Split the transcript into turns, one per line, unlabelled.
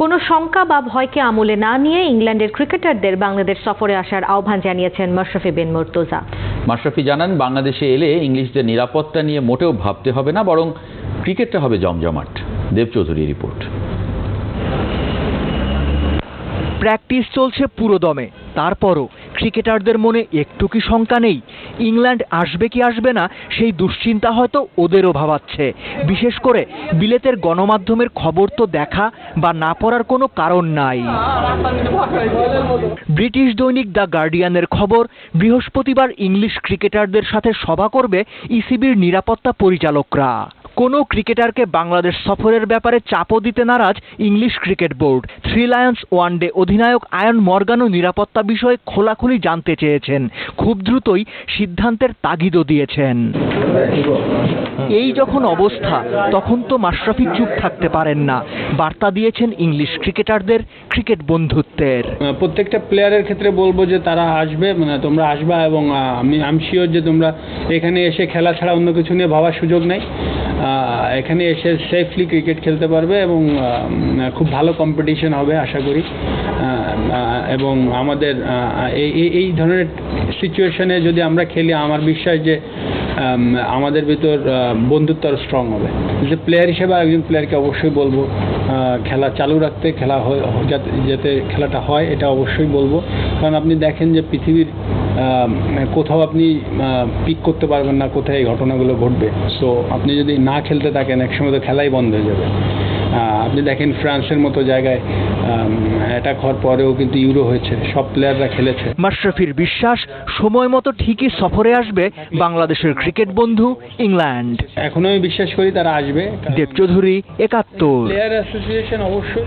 কোনো শঙ্কা বা ভয়কে আমলে না নিয়ে ইংল্যান্ডের ক্রিকেটারদের বাংলাদেশ সফরে আসার আহ্বান জানিয়েছেন মাশরাফি বিন মুর্তজা।
মাশরাফি জানান, বাংলাদেশে এলে ইংলিশদের নিরাপত্তা নিয়ে মোটেও ভাবতে হবে না, বরং ক্রিকেটটা হবে জমজমাট। দেব চৌধুরী রিপোর্ট।
প্র্যাকটিস চলছে পুরোদমে, তারপরও ক্রিকেটারদের মনে একটু কি শঙ্কা নেই? ইংল্যান্ড আসবে কি আসবে না সেই দুশ্চিন্তা হয়তো ওদেরও ভাবাচ্ছে। বিশেষ করে বিলেতের গণমাধ্যমের খবর তো দেখা বা না পড়ার কোনো কারণ নাই। ব্রিটিশ দৈনিক দ্য গার্ডিয়ানের খবর, বৃহস্পতিবার ইংলিশ ক্রিকেটারদের সাথে সভা করবে ইসিবির নিরাপত্তা পরিচালকরা। কোনো ক্রিকেটারকে বাংলাদেশ সফরের ব্যাপারে চাপও দিতে নারাজ English cricket board. Three Lions one day অধিনায়ক আয়ন মর্গানও নিরাপত্তা বিষয়ে খোলাখুলি জানতে চেয়েছেন। খুব দ্রুতই সিদ্ধান্তের তাগিদও দিয়েছেন। এই যখন অবস্থা, তখন তো মাশরাফি চুপ থাকতে পারেন না। বার্তা দিয়েছেন ইংলিশ ক্রিকেটারদের ক্রিকেট বন্ধুত্বের।
প্রত্যেকটা প্লেয়ারের ক্ষেত্রে বলবো যে তারা আসবে, তোমরা আসবা, এবং আমি শিওর যে তোমরা এখানে এসে খেলা ছাড়া অন্য কিছু নিয়ে ভাবার সুযোগ নেই। এখানে এসে সেফলি ক্রিকেট খেলতে পারবে এবং খুব ভালো কম্পিটিশন হবে আশা করি। এবং আমাদের এই ধরনের সিচুয়েশনে যদি আমরা খেলি, আমার বিশ্বাস যে আমাদের ভিতর বন্ধুত্ব আরও স্ট্রং হবে। যে প্লেয়ার হিসেবে একজন প্লেয়ারকে অবশ্যই বলবো খেলা চালু রাখতে, যাতে খেলাটা হয়, এটা অবশ্যই বলবো। কারণ আপনি দেখেন যে পৃথিবীর কোথাও আপনি পিক করতে পারবেন না কোথায় এই ঘটনাগুলো ঘটবে। সো আপনি যদি না খেলতে থাকেন, একসময় তো খেলাই বন্ধ হয়ে যাবে। আপনি দেখেন ফ্রান্সের মতো জায়গায় অ্যাটাক হওয়ার পরেও কিন্তু ইউরো হয়েছে, সব প্লেয়াররা খেলেছে।
মাশরাফির বিশ্বাস, সময় মতো ঠিকই সফরে আসবে বাংলাদেশের ক্রিকেট বন্ধু ইংল্যান্ড।
এখনো আমি বিশ্বাস করি তারা আসবে।
দেব চৌধুরী, ৭১।
প্লেয়ার অ্যাসোসিয়েশন অবশ্যই